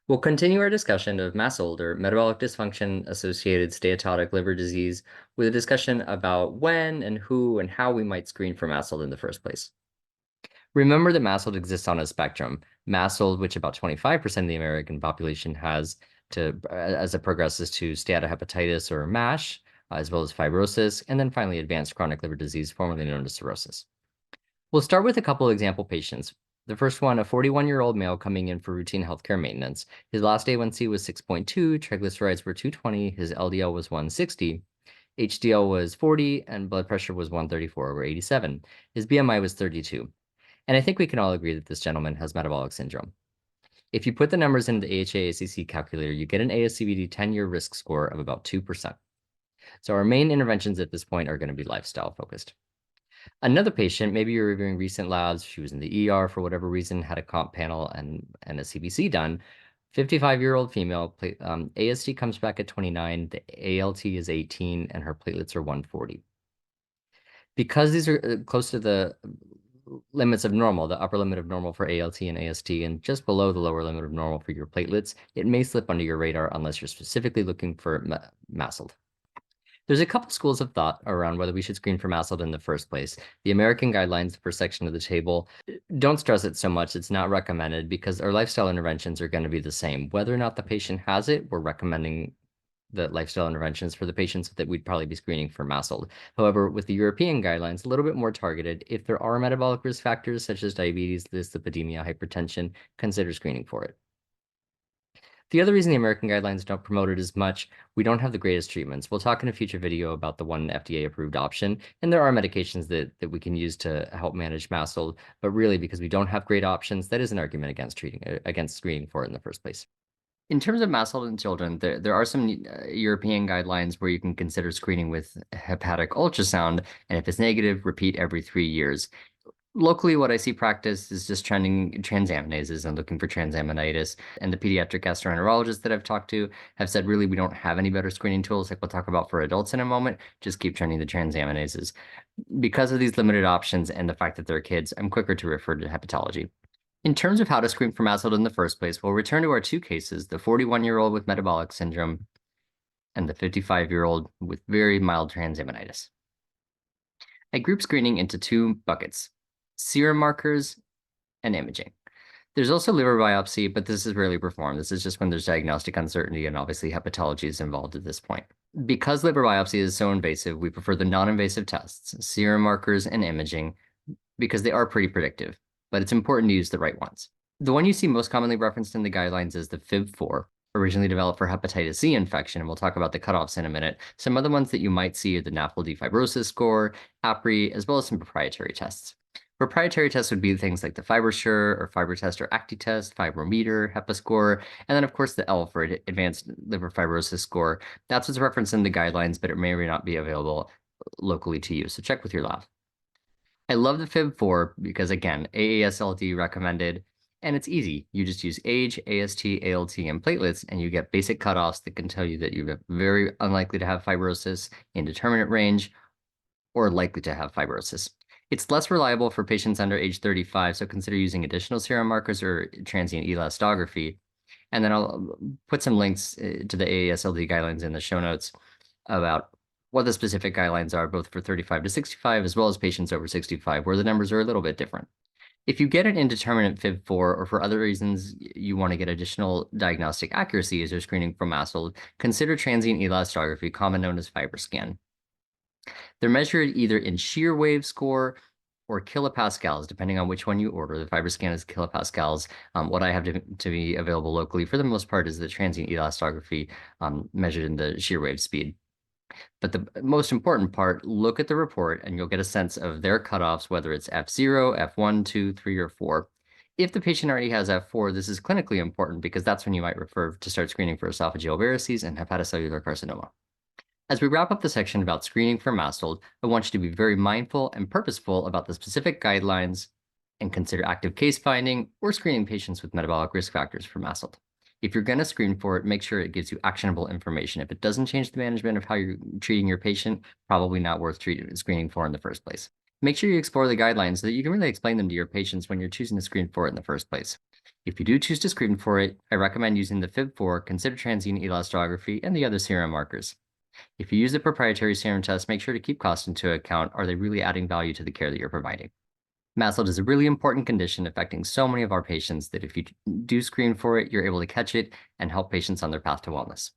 We'll continue our discussion of MASLD, or metabolic dysfunction-associated steatotic liver disease, with a discussion about when and who and how we might screen for MASLD in the first place. Remember that MASLD exists on a spectrum. MASLD, which about 25% of the American population has, as it progresses to steatohepatitis or MASH, as well as fibrosis, and then finally advanced chronic liver disease, formerly known as cirrhosis. We'll start with a couple example patients. The first one, a 41-year-old male coming in for routine healthcare maintenance. His last A1C was 6.2, triglycerides were 220, his LDL was 160, HDL was 40, and blood pressure was 134/87. His BMI was 32. And I think we can all agree that this gentleman has metabolic syndrome. If you put the numbers into the AHA-ACC calculator, you get an ASCVD 10-year risk score of about 2%. So our main interventions at this point are going to be lifestyle focused. Another patient, maybe you're reviewing recent labs, she was in the ER for whatever reason, had a comp panel and a CBC done. 55-year-old female, AST comes back at 29, the ALT is 18, and her platelets are 140. Because these are close to the limits of normal, the upper limit of normal for ALT and AST, and just below the lower limit of normal for your platelets, it may slip under your radar unless you're specifically looking for MASLD. There's a couple schools of thought around whether we should screen for MASLD in the first place. The American guidelines, the first section of the table, don't stress it so much. It's not recommended because our lifestyle interventions are going to be the same. Whether or not the patient has it, we're recommending the lifestyle interventions for the patients that we'd probably be screening for MASLD. However, with the European guidelines, a little bit more targeted. If there are metabolic risk factors such as diabetes, dyslipidemia, hypertension, consider screening for it. The other reason the American guidelines don't promote it as much, we don't have the greatest treatments. We'll talk in a future video about the one FDA-approved option, and there are medications that we can use to help manage MASLD, but really because we don't have great options, that is an argument against screening for it in the first place. In terms of MASLD in children, there are some European guidelines where you can consider screening with hepatic ultrasound, and if it's negative, repeat every 3 years. Locally, what I see practice is just trending transaminases and looking for transaminitis. And the pediatric gastroenterologists that I've talked to have said, really, we don't have any better screening tools like we'll talk about for adults in a moment. Just keep trending the transaminases. Because of these limited options and the fact that they're kids, I'm quicker to refer to hepatology. In terms of how to screen for MASLD in the first place, we'll return to our two cases, the 41-year-old with metabolic syndrome and the 55-year-old with very mild transaminitis. I group screening into two buckets: serum markers and imaging. There's also liver biopsy, but this is rarely performed. This is just when there's diagnostic uncertainty, and obviously hepatology is involved at this point. Because liver biopsy is so invasive, we prefer the non-invasive tests, serum markers and imaging, because they are pretty predictive, but it's important to use the right ones. The one you see most commonly referenced in the guidelines is the FIB4, originally developed for hepatitis C infection, and we'll talk about the cutoffs in a minute. Some other ones that you might see are the NAFLD fibrosis score, APRI, as well as some proprietary tests. Proprietary tests would be things like the FibroSHEAR or FibroTest or ActiTest, Fibrometer, HepaScore, and then of course the ELF or Advanced Liver Fibrosis Score. That's what's referenced in the guidelines, but it may or may not be available locally to you, so check with your lab. I love the FIB4 because, again, AASLD recommended, and it's easy. You just use age, AST, ALT, and platelets, and you get basic cutoffs that can tell you that you're very unlikely to have fibrosis, indeterminate range, or likely to have fibrosis. It's less reliable for patients under age 35, so consider using additional serum markers or transient elastography. And then I'll put some links to the AASLD guidelines in the show notes about what the specific guidelines are, both for 35 to 65, as well as patients over 65, where the numbers are a little bit different. If you get an indeterminate FIB4, or for other reasons you want to get additional diagnostic accuracy as you're screening for MASLD, consider transient elastography, commonly known as Fibroscan. They're measured either in shear wave score or kilopascals, depending on which one you order. The Fibroscan is kilopascals. What I have to be available locally, for the most part, is the transient elastography measured in the shear wave speed. But the most important part, look at the report and you'll get a sense of their cutoffs, whether it's F0, F1, 2, 3, or 4. If the patient already has F4, this is clinically important because that's when you might refer to start screening for esophageal varices and hepatocellular carcinoma. As we wrap up the section about screening for MASLD, I want you to be very mindful and purposeful about the specific guidelines and consider active case finding or screening patients with metabolic risk factors for MASLD. If you're going to screen for it, make sure it gives you actionable information. If it doesn't change the management of how you're treating your patient, probably not worth screening for in the first place. Make sure you explore the guidelines so that you can really explain them to your patients when you're choosing to screen for it in the first place. If you do choose to screen for it, I recommend using the FIB4, consider transient elastography, and the other serum markers. If you use a proprietary serum test, make sure to keep costs into account. Are they really adding value to the care that you're providing? MASLD is a really important condition affecting so many of our patients that if you do screen for it, you're able to catch it and help patients on their path to wellness.